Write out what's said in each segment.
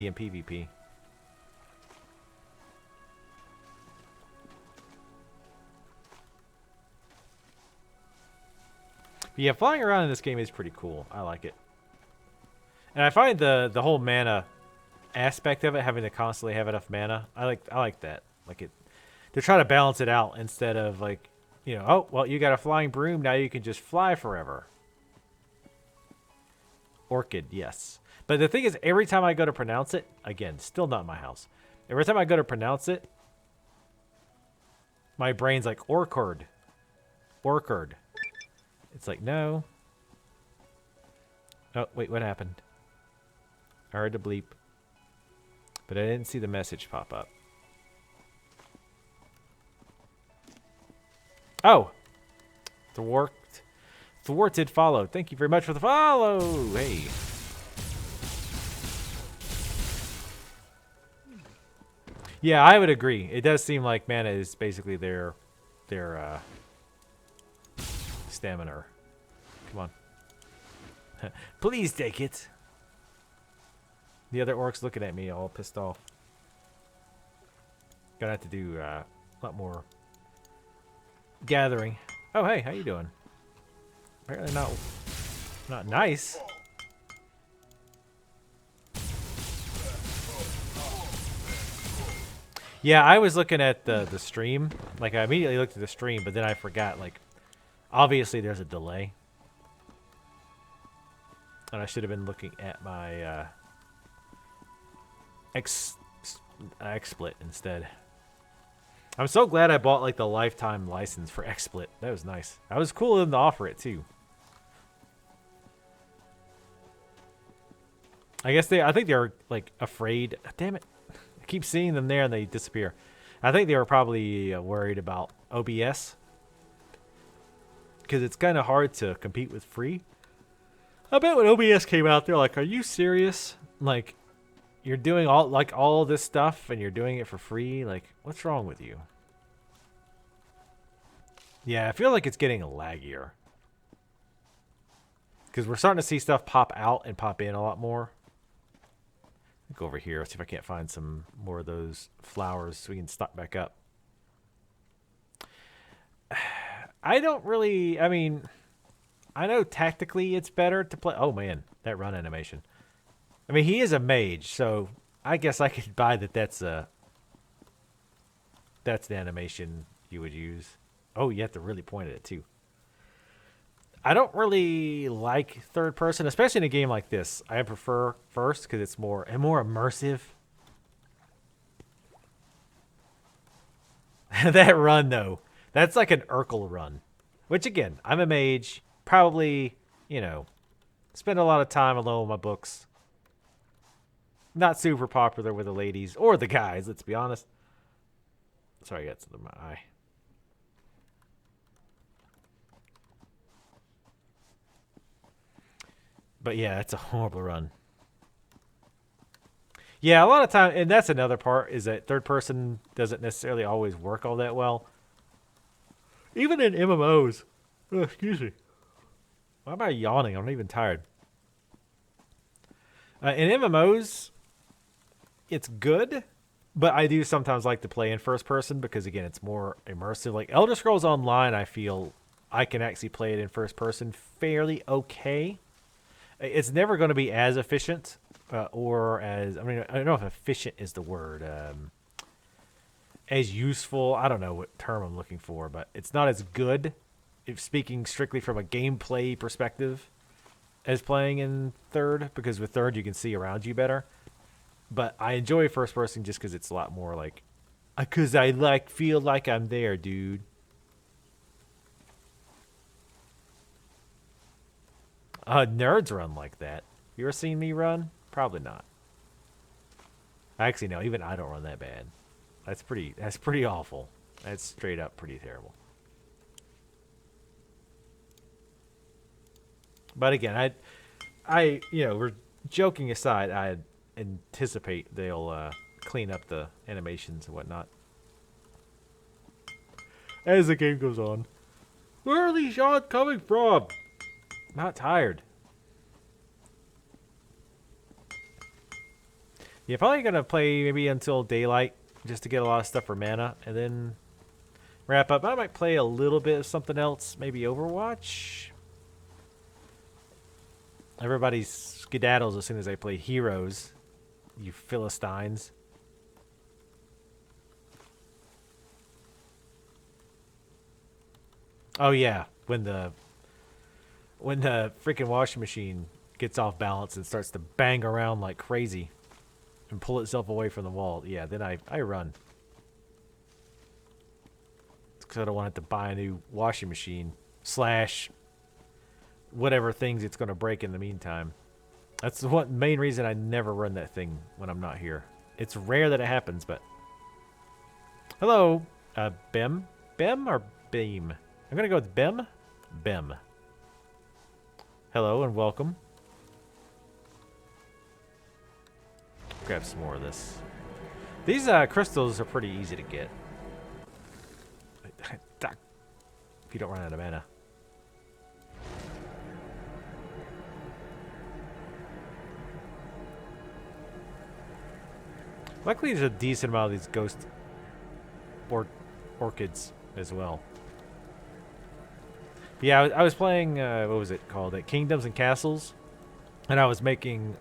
in PvP. But yeah, flying around in this game is pretty cool. I like it. And I find the whole mana aspect of it, having to constantly have enough mana, I like that. Like it, they're trying to balance it out instead of like, you know, oh well, you got a flying broom, now you can just fly forever. Orchid, yes. But the thing is, every time I go to pronounce it, again, still not my house. Every time I go to pronounce it, my brain's like orchard, orchard. It's like no. Oh wait, what happened? I heard the bleep, but I didn't see the message pop up. Oh, thwarted follow. Thank you very much for the follow. Hey. Yeah, I would agree. It does seem like mana is basically their stamina. Come on. Please take it. The other orcs looking at me all pissed off. Gonna have to do a lot more gathering. Oh, hey, how you doing? Apparently not nice. Yeah, I was looking at the stream. Like, I immediately looked at the stream, but then I forgot, like, obviously there's a delay. And I should have been looking at my XSplit instead. I'm so glad I bought like the lifetime license for XSplit. That was nice. That was cool of them to offer it too. I think they're like afraid. Damn it. I keep seeing them there and they disappear. I think they were probably worried about OBS. Because it's kind of hard to compete with free. I bet when OBS came out, they're like, are you serious? Like, you're doing all this stuff and you're doing it for free? Like, what's wrong with you? Yeah, I feel like it's getting laggier. Because we're starting to see stuff pop out and pop in a lot more. Go over here, see if I can't find some more of those flowers so we can stock back up. I don't really, I mean, I know tactically it's better to play. Oh man, that run animation. I mean, he is a mage, so I guess I could buy that that's the animation you would use. Oh, you have to really point at it too. I don't really like third person, especially in a game like this. I prefer first because it's more immersive. That run though, that's like an Urkel run, which again, I'm a mage. Probably, you know, spend a lot of time alone with my books. Not super popular with the ladies or the guys, let's be honest. Sorry, I got something in my eye. But yeah, it's a horrible run. Yeah, a lot of time, and that's another part, is that third person doesn't necessarily always work all that well. Even in MMOs. Oh, excuse me. Why am I yawning? I'm not even tired. In MMOs, it's good, but I do sometimes like to play in first person because, again, it's more immersive. Like Elder Scrolls Online, I feel I can actually play it in first person fairly okay. It's never going to be as efficient or as, I mean, I don't know if efficient is the word. As useful, I don't know what term I'm looking for, but it's not as good, if speaking strictly from a gameplay perspective, as playing in third, because with third you can see around you better. But I enjoy first person just because it's a lot more like, because I feel like I'm there, dude. Nerds run like that. You ever seen me run? Probably not. Actually, no. Even I don't run that bad. That's pretty awful. That's straight up pretty terrible. But again, I you know, we're joking aside. I anticipate they'll clean up the animations and whatnot as the game goes on. Where are these shots coming from? Not tired. Yeah, probably gonna play maybe until daylight just to get a lot of stuff for mana, and then wrap up. I might play a little bit of something else, maybe Overwatch. Everybody skedaddles as soon as I play Heroes, you Philistines. Oh yeah, when the freaking washing machine gets off balance and starts to bang around like crazy and pull itself away from the wall, yeah, then I run. It's because I don't want it to buy a new washing machine slash whatever things it's going to break in the meantime. That's the main reason I never run that thing when I'm not here. It's rare that it happens, but... Hello, Bem? Bem or Beam? I'm going to go with Bem. Bem. Hello and welcome. Grab some more of this. These crystals are pretty easy to get. If you don't run out of mana. Luckily, there's a decent amount of these ghost orchids as well. But yeah, I was playing, what was it called? Kingdoms and Castles. And I was making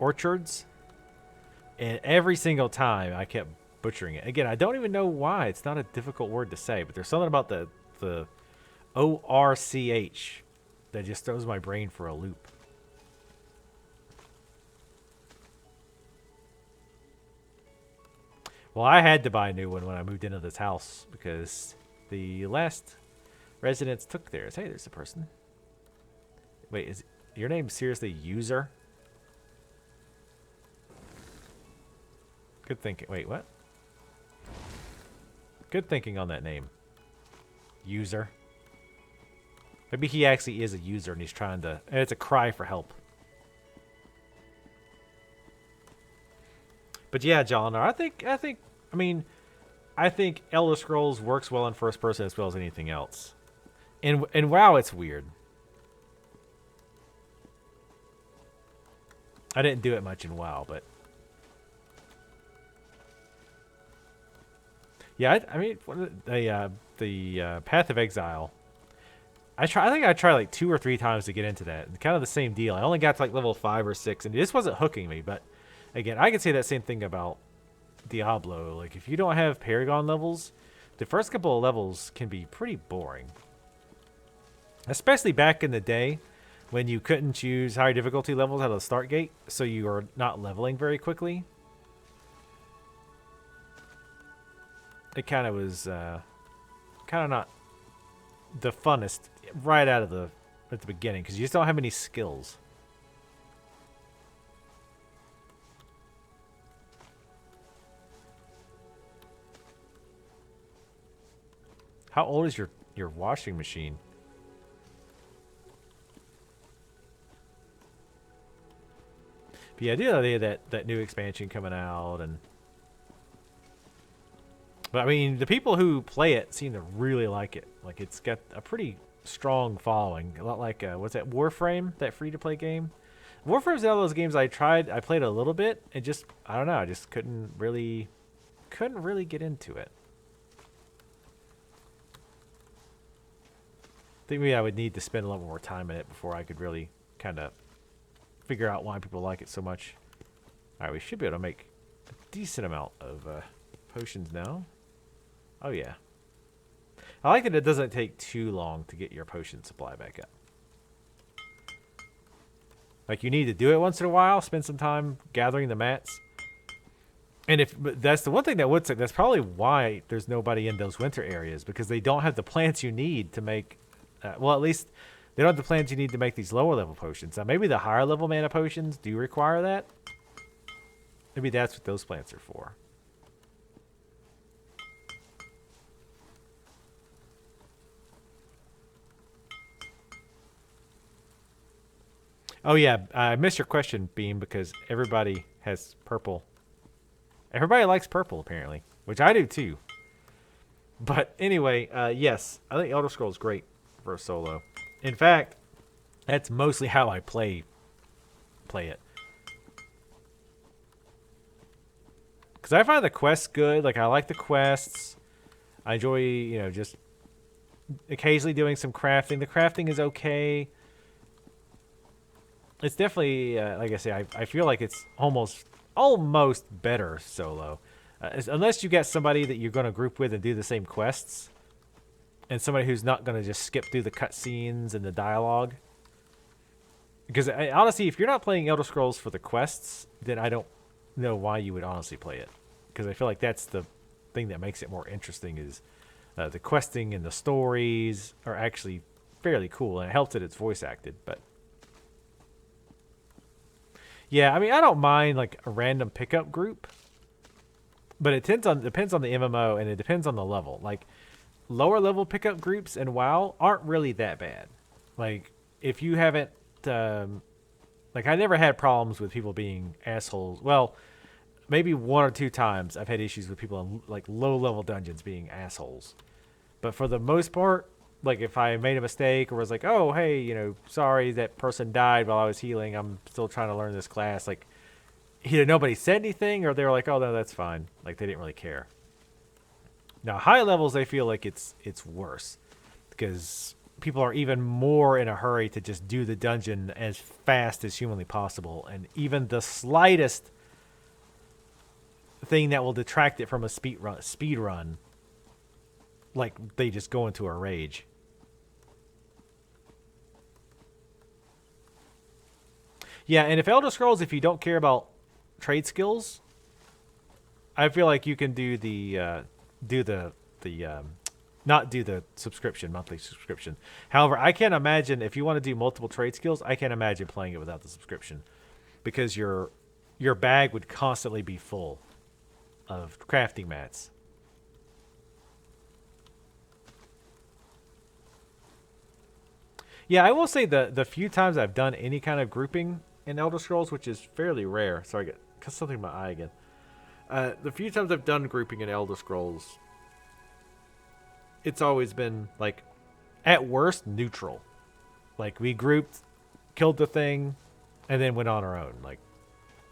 orchards. And every single time I kept butchering it. Again, I don't even know why. It's not a difficult word to say. But there's something about the O-R-C-H that just throws my brain for a loop. Well, I had to buy a new one when I moved into this house because the last residents took theirs. Hey, there's a person. Wait, is your name seriously User? Good thinking. Wait, what? Good thinking on that name. User. Maybe he actually is a user and he's trying to... And it's a cry for help. But yeah, John, I think Elder Scrolls works well in first person as well as anything else. And WoW, it's weird. I didn't do it much in WoW, but yeah, I mean the Path of Exile. I think I tried like 2 or 3 times to get into that. Kind of the same deal. I only got to like level 5 or 6, and this wasn't hooking me, but. Again, I could say that same thing about Diablo. Like, if you don't have Paragon levels, the first couple of levels can be pretty boring. Especially back in the day when you couldn't choose higher difficulty levels out of the start gate, so you are not leveling very quickly. It kind of was kind of not the funnest right out of at the beginning, because you just don't have any skills. How old is your washing machine? But yeah, I do know that new expansion coming out, but I mean, the people who play it seem to really like it. Like, it's got a pretty strong following. A lot like what's that, Warframe, that free-to-play game? Warframe's one of those games I played a little bit, and just I don't know, I just couldn't really get into it. I think maybe I would need to spend a lot more time in it before I could really kind of figure out why people like it so much. Alright, we should be able to make a decent amount of potions now. Oh yeah. I like that it doesn't take too long to get your potion supply back up. Like, you need to do it once in a while, spend some time gathering the mats. And but that's the one thing that would say, that's probably why there's nobody in those winter areas, because they don't have the plants you need to make... well, at least they don't have the plants you need to make these lower level potions. Now, maybe the higher level mana potions do require that. Maybe that's what those plants are for. Oh yeah, I missed your question, Beam, because everybody has purple. Everybody likes purple, apparently, which I do too. But anyway, yes, I think Elder Scrolls is great for a solo. In fact, that's mostly how I play it. Because I find the quests good. Like, I like the quests. I enjoy, just occasionally doing some crafting. The crafting is okay. It's definitely, like I say, I feel like it's almost better solo. Unless you get somebody that you're going to group with and do the same quests. And somebody who's not going to just skip through the cutscenes and the dialogue. Because honestly, if you're not playing Elder Scrolls for the quests, then I don't know why you would honestly play it. Because I feel like that's the thing that makes it more interesting is the questing and the stories are actually fairly cool. And it helps that it's voice acted. But yeah, I mean, I don't mind like a random pickup group. But it depends on the MMO and it depends on the level. Like, lower level pickup groups in WoW aren't really that bad. Like, if you haven't, like, I never had problems with people being assholes. Well, maybe 1 or 2 times I've had issues with people in, like, low level dungeons being assholes. But for the most part, like, if I made a mistake or was like, oh, hey, sorry that person died while I was healing, I'm still trying to learn this class. Like, either nobody said anything or they were like, oh, no, that's fine. Like, they didn't really care. Now, high levels, I feel like it's worse because people are even more in a hurry to just do the dungeon as fast as humanly possible, and even the slightest thing that will detract it from a speed run, like they just go into a rage. Yeah, and if Elder Scrolls, if you don't care about trade skills, I feel like you can do the not do the monthly subscription. However, I can't imagine if you want to do multiple trade skills, I can't imagine playing it without the subscription because your bag would constantly be full of crafting mats. Yeah, I will say the few times I've done any kind of grouping in Elder Scrolls, which is fairly rare. Sorry, I got something in my eye again. The few times I've done grouping in Elder Scrolls, it's always been, like, at worst, neutral. Like, we grouped, killed the thing, and then went on our own. Like,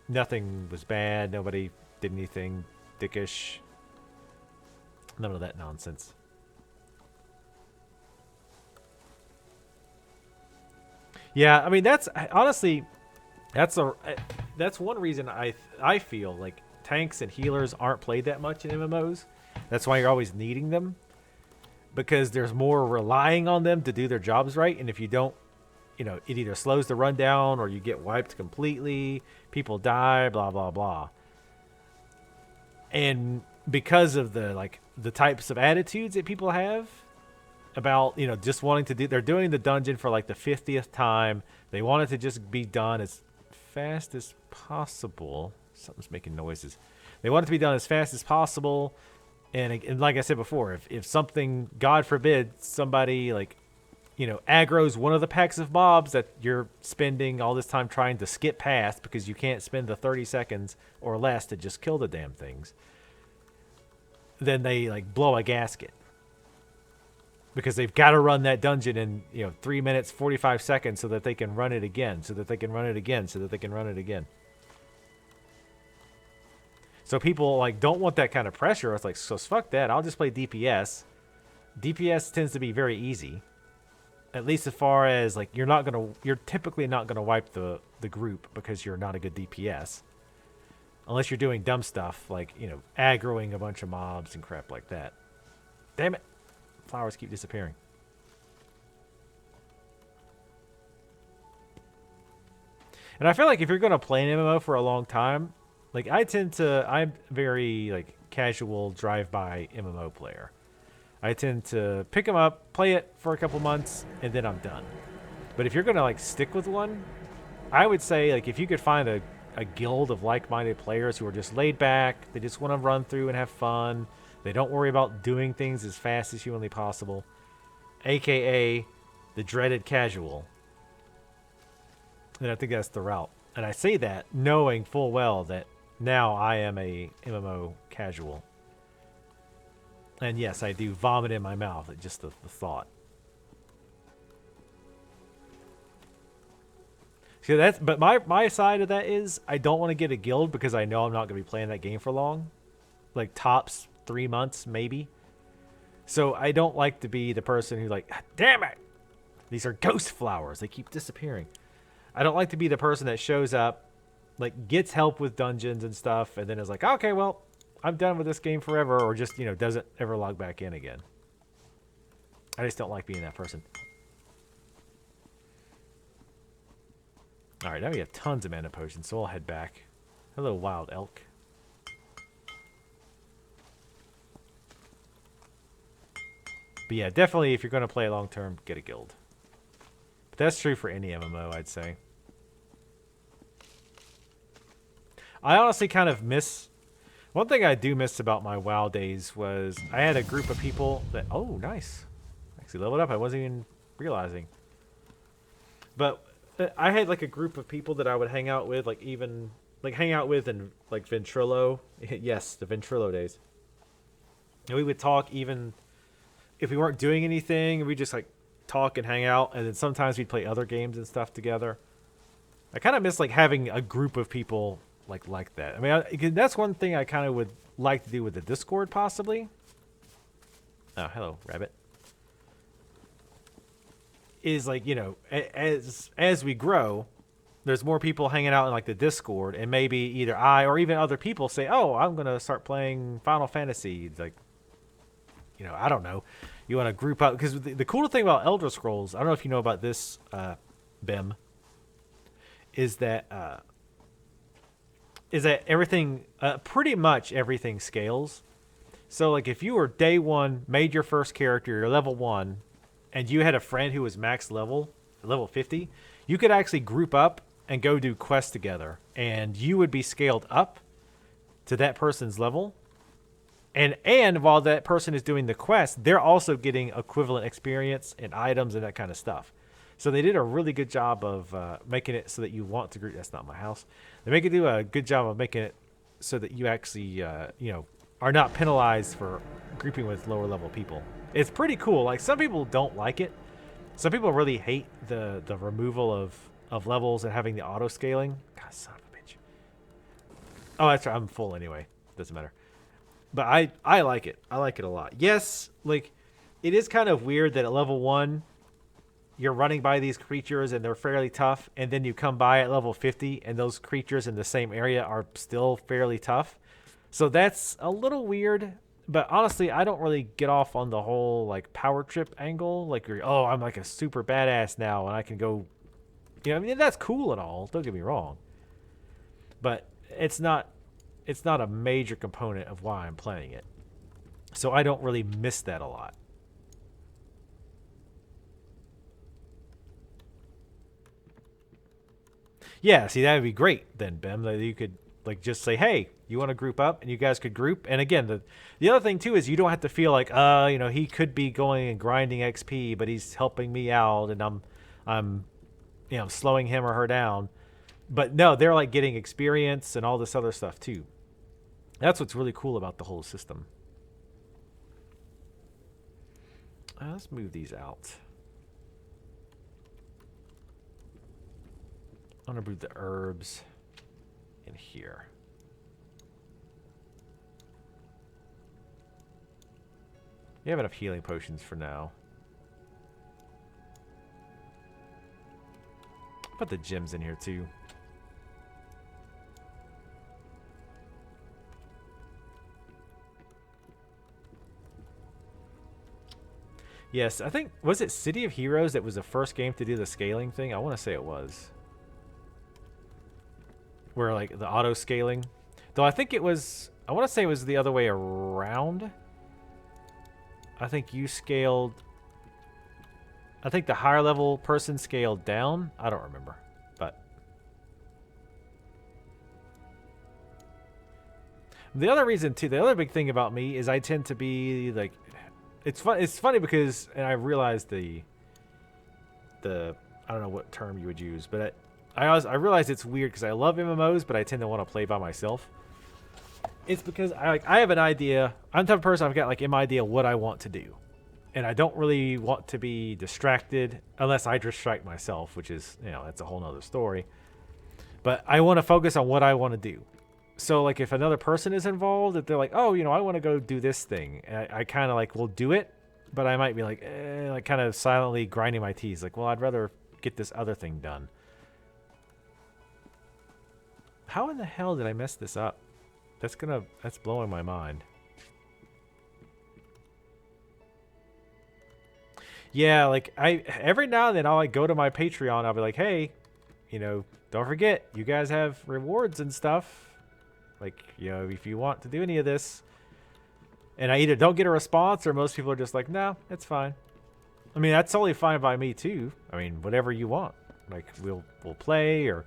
nothing was bad. Nobody did anything dickish. None of that nonsense. Yeah, I mean, that's honestly, that's one reason I feel like tanks and healers aren't played that much in MMOs. That's why you're always needing them, because there's more relying on them to do their jobs right. And if you don't, it either slows the rundown or you get wiped completely. People die, blah blah blah. And because of the types of attitudes that people have about just wanting to do, they're doing the dungeon for like the 50th time. They want it to just be done as fast as possible. Something's making noises. They want it to be done as fast as possible. And like I said before, if something, God forbid, somebody aggroes one of the packs of mobs that you're spending all this time trying to skip past because you can't spend the 30 seconds or less to just kill the damn things, then they blow a gasket. Because they've got to run that dungeon in 3 minutes 45 seconds so that they can run it again, so that they can run it again, so that they can run it again. So people don't want that kind of pressure. It's like, so fuck that. I'll just play DPS. DPS tends to be very easy, at least as far as you're typically not gonna wipe the group because you're not a good DPS, unless you're doing dumb stuff like aggroing a bunch of mobs and crap like that. Damn it. Flowers keep disappearing. And I feel like if you're going to play an MMO for a long time, I'm very casual drive-by MMO player. I tend to pick them up, play it for a couple months, and then I'm done. But if you're going to stick with one, I would say if you could find a guild of like-minded players who are just laid back, they just want to run through and have fun. They don't worry about doing things as fast as humanly possible, a.k.a. the dreaded casual. And I think that's the route. And I say that knowing full well that now I am a MMO casual. And yes, I do vomit in my mouth at just the thought. So but my side of that is I don't want to get a guild because I know I'm not going to be playing that game for long. like tops 3 months maybe. So I don't like to be the person who like, damn it, these are ghost flowers, they keep disappearing. I don't like to be the person that shows up, like gets help with dungeons and stuff, and then is like, okay, well, I'm done with this game forever, or just, you know, doesn't ever log back in again. I just don't like being that person. All right, now we have tons of mana potions, so I'll head back. Hello, wild elk. But yeah, definitely if you're going to play long term, get a guild. But that's true for any MMO, I'd say. I honestly kind of miss... One thing I do miss about my WoW days was I had a group of people that... Oh, nice. Actually leveled up. I wasn't even realizing. But I had like a group of people that I would hang out with, like even... Like hang out with in like Ventrilo. Yes, the Ventrilo days. And we would talk even... If we weren't doing anything, we'd just like talk and hang out. And then sometimes we'd play other games and stuff together. I kind of miss like having a group of people... like that. I mean, that's one thing I kind of would like to do with the Discord, possibly. Oh, hello, rabbit. Is like, you know, as we grow, there's more people hanging out in like the Discord, and maybe either I or even other people say, "Oh, I'm gonna start playing Final Fantasy." Like, you know, I don't know. You want to group up because the cool thing about Elder Scrolls, I don't know if you know about this, Bim, is that everything, pretty much everything scales. So like if you were day one, made your first character, you're level 1, and you had a friend who was max level 50, you could actually group up and go do quests together, and you would be scaled up to that person's level. And while that person is doing the quest, they're also getting equivalent experience and items and that kind of stuff. So they did a really good job of making it so that you want to group. That's not my house. They do a good job of making it so that you actually, you know, are not penalized for grouping with lower level people. It's pretty cool. Like some people don't like it. Some people really hate the removal of levels and having the auto scaling. God, son of a bitch. Oh, that's right. I'm full anyway. Doesn't matter. But I like it. I like it a lot. Yes, like it is kind of weird that at level 1. You're running by these creatures and they're fairly tough, and then you come by at level 50 and those creatures in the same area are still fairly tough. So that's a little weird, but honestly, I don't really get off on the whole like power trip angle. Like, oh, I'm like a super badass now and I can go, you know, I mean, that's cool and all, don't get me wrong. But it's not a major component of why I'm playing it. So I don't really miss that a lot. Yeah, see, that would be great then, Bim. That you could like just say, "Hey, you want to group up?" and you guys could group. And again, the other thing too is you don't have to feel like, you know, he could be going and grinding XP, but he's helping me out, and I'm, you know, slowing him or her down. But no, they're like getting experience and all this other stuff too. That's what's really cool about the whole system. Let's move these out. I'm going to brew the herbs in here. You have enough healing potions for now. Put the gems in here too. Yes, I think, was it City of Heroes that was the first game to do the scaling thing? I want to say it was. Where like the auto scaling, though I think it was, I want to say it was the other way around. I think you scaled, I think the higher level person scaled down. I don't remember, but the other reason too, the other big thing about me is I tend to be like, it's funny because, and I realized the I don't know what term you would use, but I realize it's weird because I love MMOs, but I tend to want to play by myself. It's because I have an idea. I'm the type of person, I've got like an idea what I want to do. And I don't really want to be distracted unless I distract myself, which is, you know, that's a whole nother story. But I want to focus on what I want to do. So like if another person is involved, if they're like, oh, you know, I want to go do this thing, and I kind of like will do it, but I might be like, like kind of silently grinding my teeth, like, well, I'd rather get this other thing done. How in the hell did I mess this up? That's blowing my mind. Yeah, like every now and then I'll like go to my Patreon, I'll be like, hey, you know, don't forget, you guys have rewards and stuff. Like, you know, if you want to do any of this. And I either don't get a response or most people are just like, no, it's fine. I mean, that's totally fine by me too. I mean, whatever you want. Like we'll play, or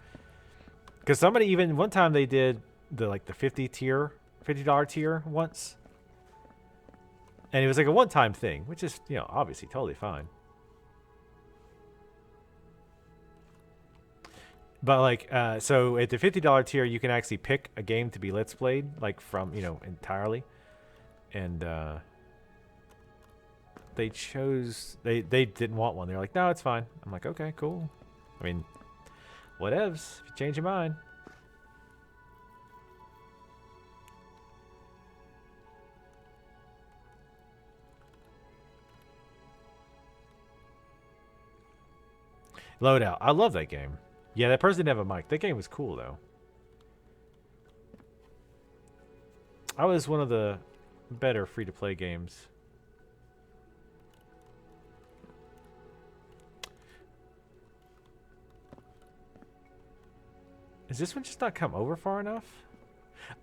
because somebody even one time they did the like the $50 tier once. And it was like a one-time thing, which is, you know, obviously totally fine. But like, so at the $50 tier, you can actually pick a game to be Let's Played, like from, you know, entirely. And they chose, they didn't want one. They're like, no, it's fine. I'm like, okay, cool. I mean, whatevs, if you change your mind. Loadout. I love that game. Yeah, that person didn't have a mic. That game was cool, though. I was one of the better free-to-play games. Is this one just not come over far enough?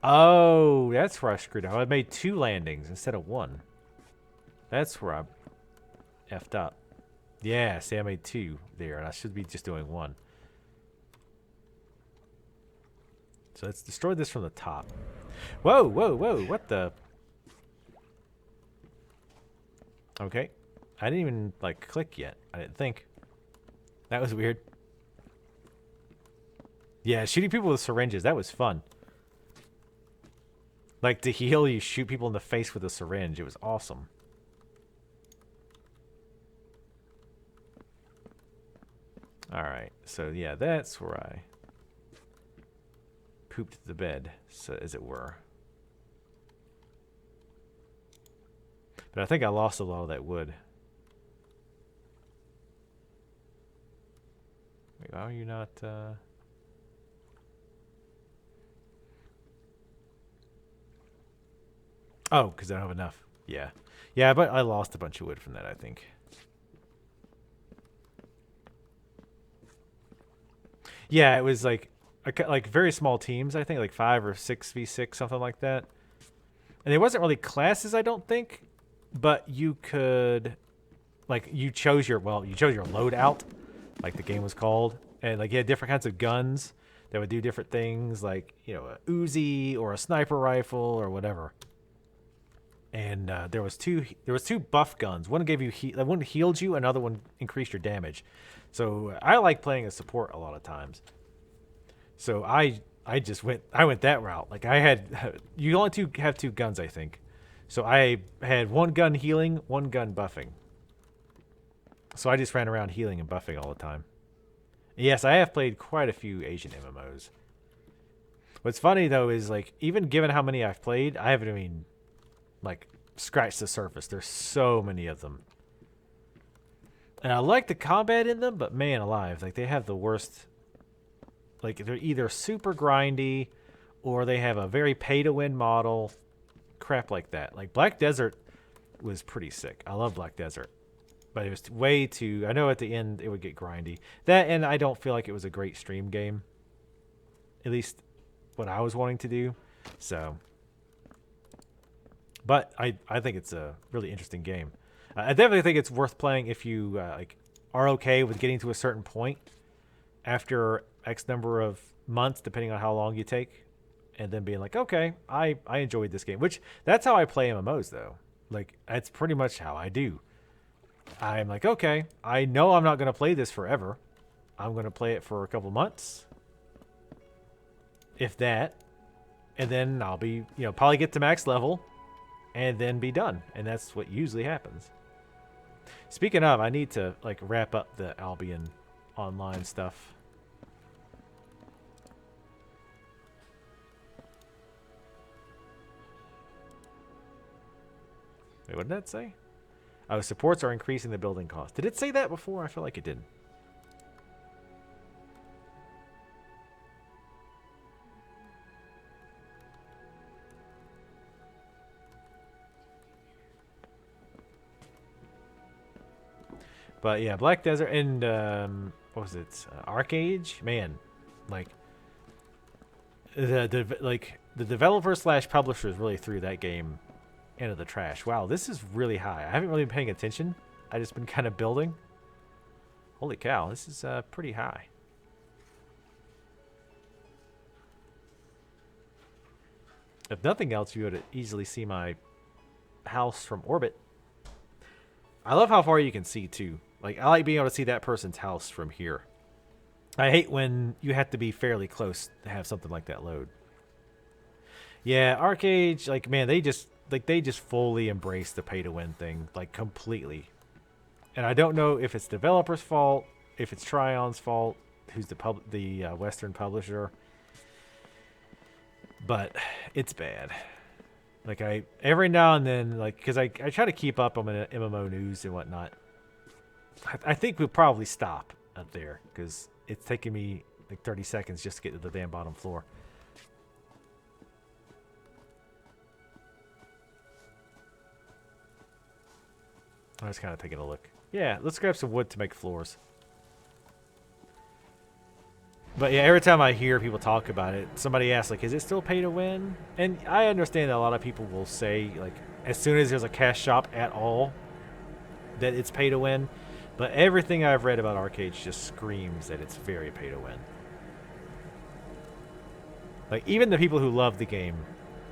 Oh, that's where I screwed up. I made 2 landings instead of 1. That's where I effed up. Yeah, see, I made 2 there, and I should be just doing 1. So let's destroy this from the top. Whoa, whoa, whoa, what the? Okay. I didn't even, like, click yet. I didn't think. That was weird. Yeah, shooting people with syringes, that was fun. Like, to heal, you shoot people in the face with a syringe. It was awesome. Alright, so yeah, that's where I pooped the bed, so, as it were. But I think I lost a lot of that wood. Wait, why are you not, Oh, because I don't have enough. Yeah. Yeah, but I lost a bunch of wood from that, I think. Yeah, it was like very small teams, I think, like 5 or 6v6, something like that. And it wasn't really classes, I don't think, but you could, like, you chose your loadout, like the game was called, and like you had different kinds of guns that would do different things, like, you know, a Uzi or a sniper rifle or whatever. And there was two buff guns. One gave you one healed you, another one increased your damage. So I like playing a support a lot of times. So I went that route. Like I had you only have 2 guns, I think. So I had 1 gun healing, 1 gun buffing. So I just ran around healing and buffing all the time. Yes, I have played quite a few Asian MMOs. What's funny though is, like, even given how many I've played, I haven't even like scratched the surface. There's so many of them. And I like the combat in them, but man alive, like they have the worst. Like they're either super grindy or they have a very pay to win model. Crap like that. Like Black Desert was pretty sick. I love Black Desert. But it was way too, I know at the end it would get grindy. That, and I don't feel like it was a great stream game. At least what I was wanting to do. So, but I think it's a really interesting game. I definitely think it's worth playing if you like are okay with getting to a certain point after X number of months, depending on how long you take, and then being like, okay, I enjoyed this game. Which, that's how I play MMOs though. Like, that's pretty much how I do. I'm like, okay, I know I'm not going to play this forever. I'm going to play it for a couple months, if that, and then I'll be, you know, probably get to max level and then be done. And that's what usually happens. Speaking of, I need to like wrap up the Albion online stuff. Wait, what did that say? Oh, supports are increasing the building cost. Did it say that before? I feel like it didn't. But yeah, Black Desert and what was it? Arcade? Man, like the developer slash publishers really threw that game into the trash. Wow, this is really high. I haven't really been paying attention. I just been kind of building. Holy cow, this is pretty high. If nothing else, you would easily see my house from orbit. I love how far you can see too. Like, I like being able to see that person's house from here. I hate when you have to be fairly close to have something like that load. Yeah, Arcade, like, man, they just fully embrace the pay to win thing, like, completely. And I don't know if it's developers' fault, if it's Trion's fault, who's the Western publisher, but it's bad. Like, every now and then, like, because I try to keep up on the MMO news and whatnot. I think we'll probably stop up there because it's taking me like 30 seconds just to get to the damn bottom floor. I was kind of taking a look. Yeah, let's grab some wood to make floors. But yeah, every time I hear people talk about it, somebody asks, like, is it still pay to win? And I understand that a lot of people will say, like, as soon as there's a cash shop at all, that it's pay to win. But everything I've read about arcades just screams that it's very pay to win. Like, even the people who love the game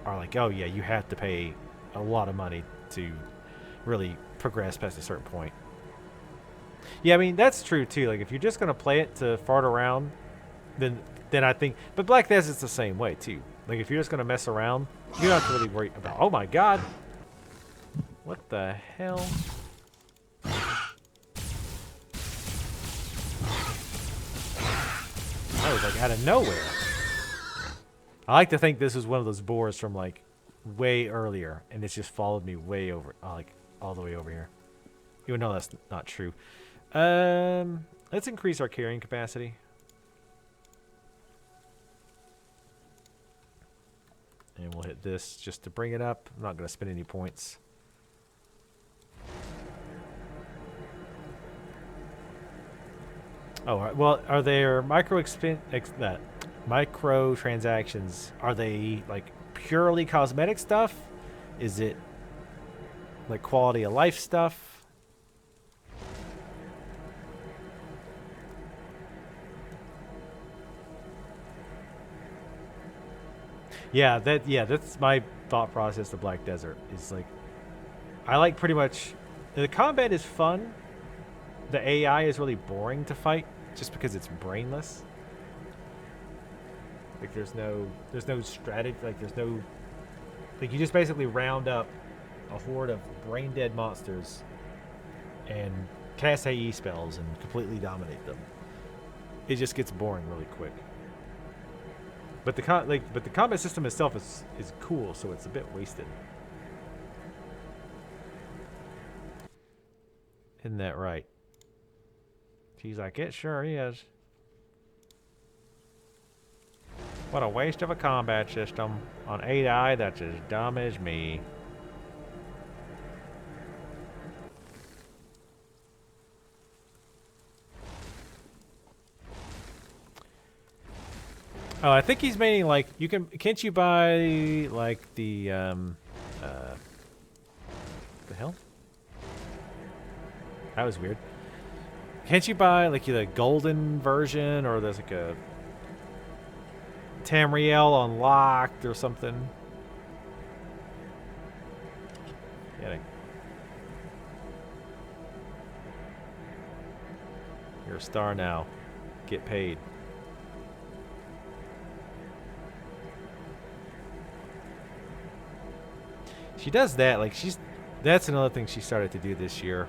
are like, oh yeah, you have to pay a lot of money to really progress past a certain point. Yeah, I mean, that's true too. Like, if you're just going to play it to fart around, then I think... But Black Desert's the same way too. Like, if you're just going to mess around, you don't have to really worry about... Oh my god! What the hell? That was like out of nowhere. I like to think this was one of those boars from like way earlier, and it's just followed me way over, like all the way over here. Even though that's not true. Let's increase our carrying capacity. And we'll hit this just to bring it up. I'm not going to spend any points. Oh, well, are there micro transactions? Are they like purely cosmetic stuff? Is it like quality of life stuff? Yeah, that's my thought process of Black Desert. Is like, I like pretty much, the combat is fun. The AI is really boring to fight just because it's brainless. Like, there's no strategy, like you just basically round up a horde of brain dead monsters and cast AE spells and completely dominate them. It just gets boring really quick. But the combat system itself is cool, so it's a bit wasted. Isn't that right? She's like, it sure is. What a waste of a combat system on AI that's as dumb as me. Oh, I think he's meaning like can't you buy like the hell? That was weird. Can't you buy like the golden version, or there's like a Tamriel unlocked or something? Kidding. You're a star now. Get paid. She does that, like that's another thing she started to do this year.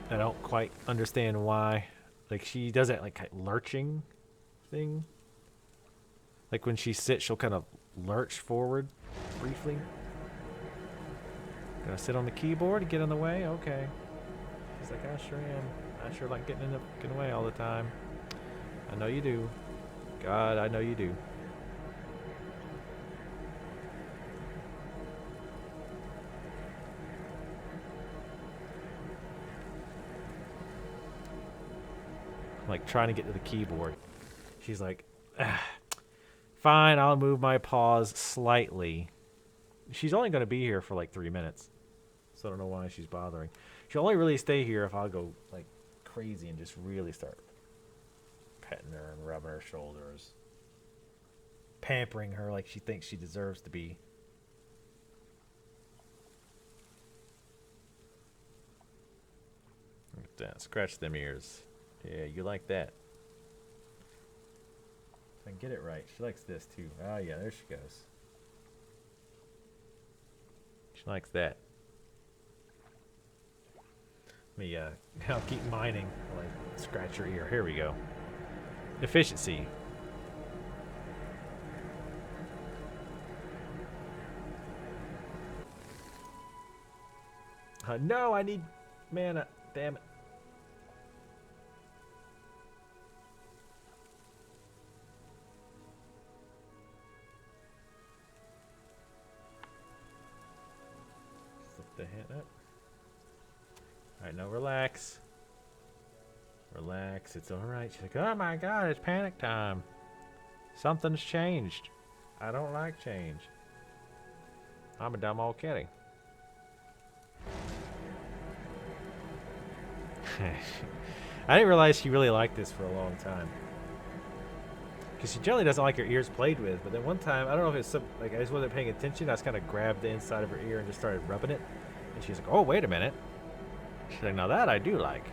I don't quite understand why. Like, she does that like lurching thing. Like when she sits, she'll kind of lurch forward briefly. Gonna sit on the keyboard and get in the way? Okay. He's like, I sure am. I sure like getting away all the time. I know you do. God, I know you do. I'm like trying to get to the keyboard. She's like, fine, I'll move my paws slightly. She's only going to be here for like 3 minutes. So I don't know why she's bothering. She'll only really stay here if I'll go like crazy and just really start petting her and rubbing her shoulders. Pampering her like she thinks she deserves to be. Look at that. Scratch them ears. Yeah, you like that. If I can get it right. She likes this too. Oh yeah, there she goes. She likes that. Let me I'll keep mining while I scratch her ear. Here we go. Efficiency. No, I need mana. Damn it. Flip the hand up. Alright, now relax. Relax, it's alright. She's like, oh my god, it's panic time. Something's changed. I don't like change. I'm a dumb old kitty. I didn't realize she really liked this for a long time. Because she generally doesn't like her ears played with, but then one time, I don't know if it's some, like I just wasn't paying attention, I just kind of grabbed the inside of her ear and just started rubbing it. And she's like, oh, wait a minute. She's like, now that I do like.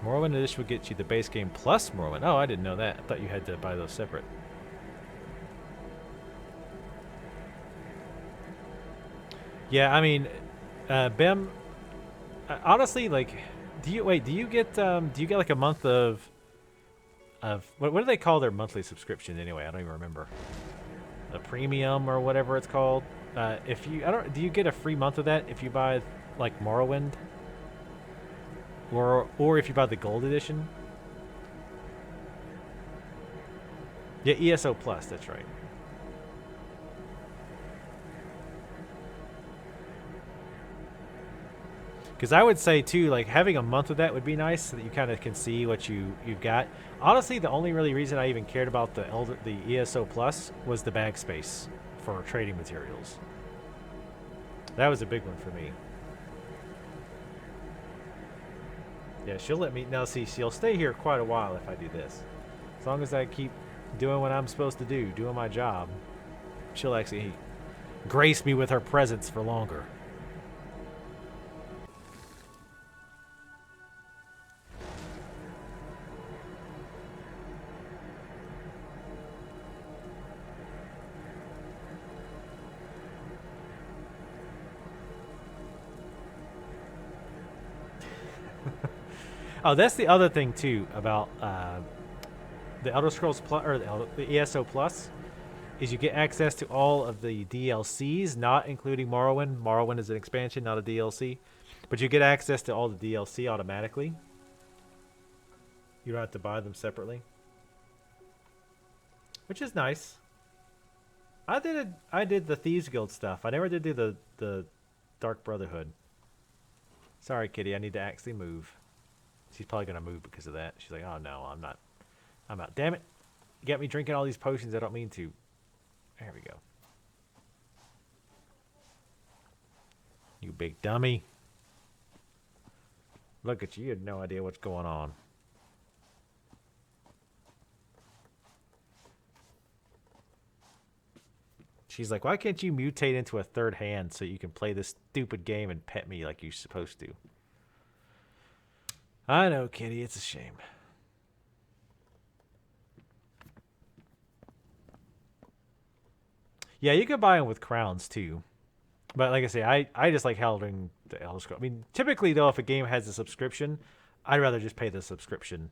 Morrowind Edition would get you the base game plus Morrowind. Oh, I didn't know that. I thought you had to buy those separate. Yeah, I mean, Bem. Honestly, like, do you get like a month of what do they call their monthly subscription anyway? I don't even remember. The premium or whatever it's called. If you, do you get a free month of that if you buy like Morrowind? Or if you buy the gold edition. Yeah, ESO Plus, that's right. Because I would say too, like having a month of that would be nice, so that you kind of can see what you've got. Honestly, the only really reason I even cared about the ESO Plus was the bag space for trading materials. That was a big one for me. Yeah, she'll let me. Now, see, she'll stay here quite a while if I do this. As long as I keep doing what I'm supposed to do, doing my job, she'll actually grace me with her presence for longer. Oh, that's the other thing too about the Elder Scrolls Plus or the ESO Plus, is you get access to all of the DLCs, not including Morrowind. Morrowind is an expansion, not a DLC, but you get access to all the DLC automatically. You don't have to buy them separately, which is nice. I did the Thieves Guild stuff. I never did do the Dark Brotherhood. Sorry, kitty. I need to actually move. She's probably going to move because of that. She's like, oh, no, I'm not. I'm out. Damn it. You got me drinking all these potions I don't mean to. There we go. You big dummy. Look at you. You had no idea what's going on. She's like, why can't you mutate into a third hand so you can play this stupid game and pet me like you're supposed to? I know, kitty. It's a shame. Yeah, you can buy them with crowns, too. But like I say, I just like holding the Elder Scrolls. I mean, typically though, if a game has a subscription, I'd rather just pay the subscription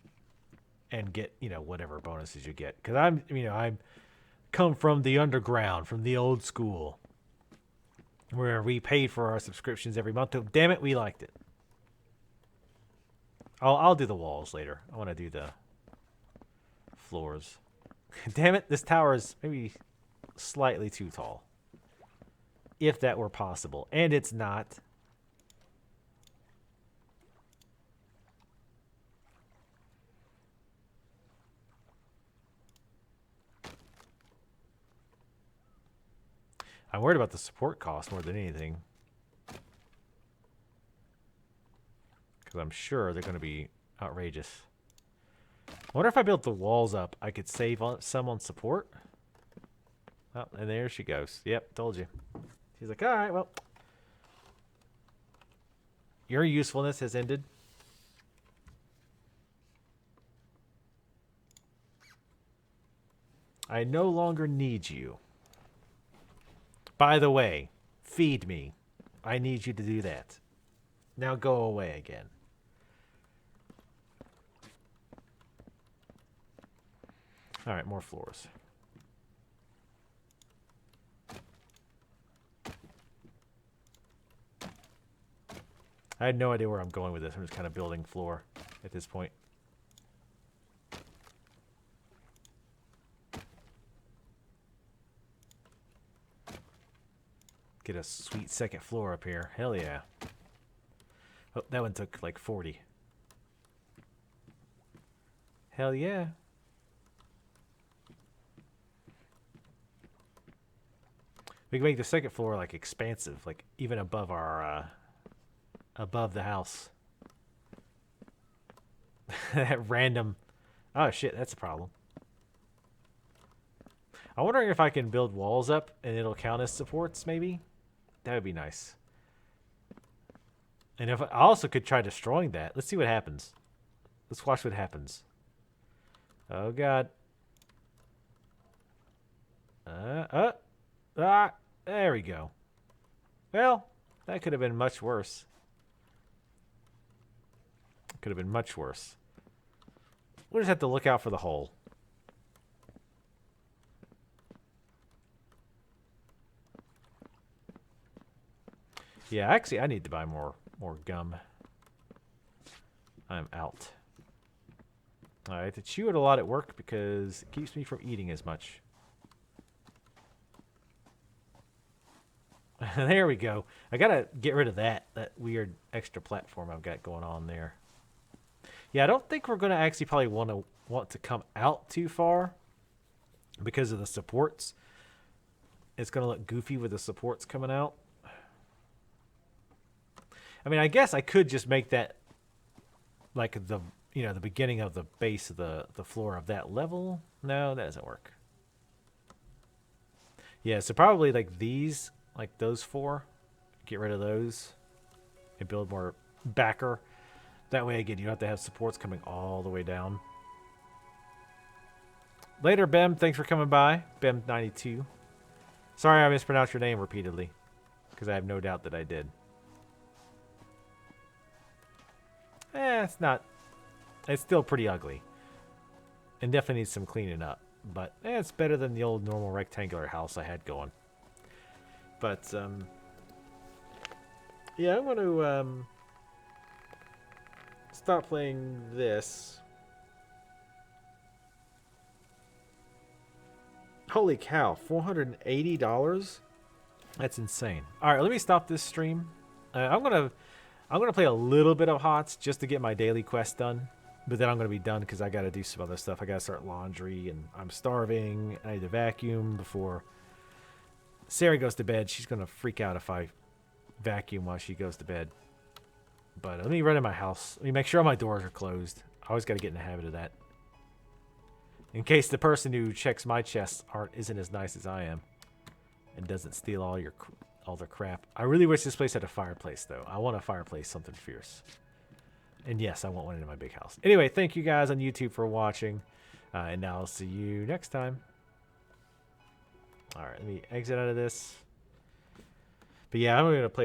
and get, you know, whatever bonuses you get. Because I'm come from the underground, from the old school, where we paid for our subscriptions every month. Damn it, we liked it. I'll do the walls later. I want to do the floors. Damn it, this tower is maybe slightly too tall. If that were possible. And it's not. I'm worried about the support cost more than anything. Because I'm sure they're going to be outrageous. I wonder if I built the walls up, I could save some on support. Oh, and there she goes. Yep, told you. She's like, all right, well. Your usefulness has ended. I no longer need you. By the way, feed me. I need you to do that. Now go away again. All right, more floors. I had no idea where I'm going with this. I'm just kind of building floor at this point. Get a sweet second floor up here. Hell yeah. Oh, that one took like 40. Hell yeah. We can make the second floor like expansive, like even above our above the house. That random. Oh shit, that's a problem. I'm wondering if I can build walls up and it'll count as supports, maybe. That would be nice. And if I also could try destroying that. Let's see what happens. Let's watch what happens. Oh god. There we go. Well, that could have been much worse. Could have been much worse. We'll just have to look out for the hole. Yeah, actually, I need to buy more gum. I'm out. All right, to chew it a lot at work because it keeps me from eating as much. There we go. I gotta get rid of that weird extra platform I've got going on there. Yeah, I don't think we're gonna actually probably want to come out too far because of the supports. It's gonna look goofy with the supports coming out. I mean, I guess I could just make that like the beginning of the base of the floor of that level. No, that doesn't work. Yeah, so probably like these, like those four, get rid of those and build more backer. That way, again, you don't have to have supports coming all the way down. Later, Bem. Thanks for coming by. Bem92. Sorry I mispronounced your name repeatedly because I have no doubt that I did. It's not. It's still pretty ugly. And definitely needs some cleaning up. But it's better than the old normal rectangular house I had going. But, yeah, I'm going to stop playing this. Holy cow, $480? That's insane. All right, let me stop this stream. I'm gonna play a little bit of HOTS just to get my daily quest done, but then I'm gonna be done because I gotta do some other stuff. I gotta start laundry, and I'm starving. I need to vacuum before Sarah goes to bed. She's gonna freak out if I vacuum while she goes to bed. But let me run in my house. Let me make sure all my doors are closed. I always gotta get in the habit of that, in case the person who checks my chests isn't as nice as I am and doesn't steal all the crap. I really wish this place had a fireplace, though. I want a fireplace, something fierce. And yes, I want one in my big house. Anyway, thank you guys on YouTube for watching. And now I'll see you next time. All right, let me exit out of this. But yeah, I'm going to play